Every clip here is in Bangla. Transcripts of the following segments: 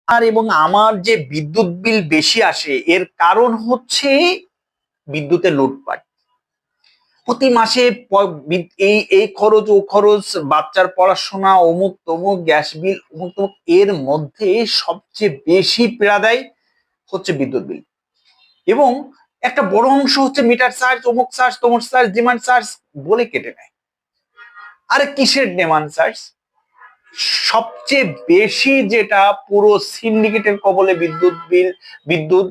আর এবং আমার যে বিদ্যুৎ বিল বেশি আসে এর কারণ হচ্ছে বিদ্যুতের লুটপাট। প্রতি মাসে এই এই খরচ ও খরচ, বাচ্চার পড়াশোনা, অমুক তমুক, গ্যাস বিল, অমুক তমুক, এর মধ্যে সবচেয়ে বেশি পীড়া দেয় হচ্ছে বিদ্যুৎ বিল। এবং একটা বড় অংশ হচ্ছে মিটার চার্জ, অমুক চার্জ, তমুক চার্জ, ডিমান্ড চার্জ বলে কেটে নেয়। আরে কিসের ডিমান্ড চার্জ? সবচেয়ে বেশি যেটা পুরো সিন্ডিকেটের কবলে বিদ্যুৎ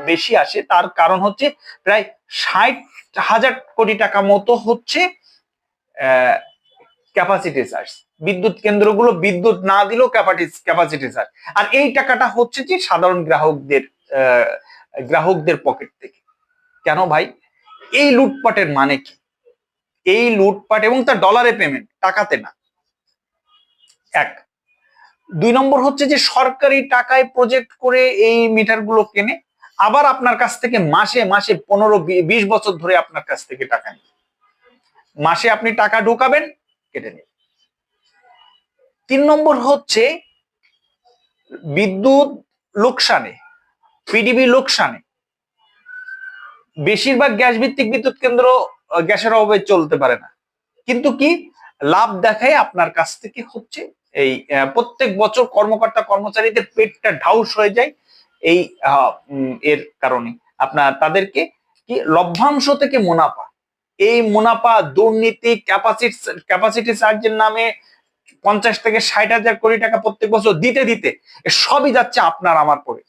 বেশি আসে, তার কারণ হচ্ছে প্রায় 60,000 কোটি টাকা মতো হচ্ছে ক্যাপাসিটি চার্জ। বিদ্যুৎ কেন্দ্রগুলো বিদ্যুৎ না দিলেও ক্যাপাসিটি চার্জ। আর এই টাকাটা হচ্ছে যে সাধারণ গ্রাহকদের পকেট থেকে। কেন ভাই? এই লুটপাটের মানে কি? এই লুটপাট, এবং তার ডলারে পেমেন্ট, টাকাতে না। এক। 2 নম্বর হচ্ছে যে সরকারি টাকায় প্রজেক্ট করে এই মিটার গুলো কেনে, আবার আপনার কাছ থেকে মাসে মাসে 15-20 বছর ধরে আপনার কাছ থেকে টাকা নেয়। মাসে আপনি টাকা ঢোকাবেন, কেটে নেবে। 3 নম্বর হচ্ছে বিদ্যুৎ লোকসানে, পিডিবি লোকসানে। বেশিরভাগ গ্যাস ভিত্তিক বিদ্যুৎ কেন্দ্র গ্যাসের অভাবে চলতে পারে না, কিন্তু কি লাভ দেখায় আপনার কাছ থেকে হচ্ছে এই প্রত্যেক বছর কর্মকর্তা কর্মচারীদের পেটটা ঢাউস হয়ে যায়। এই এর কারণে আপনার তাদেরকে কি লভ্যাংশ থেকে মুনাফা, এই মুনাফা দুর্নীতি, ক্যাপাসিটি চার্জের নামে 50 থেকে 60 হাজার কোটি টাকা প্রত্যেক বছর দিতে দিতে সবই যাচ্ছে আপনার আমার পরে।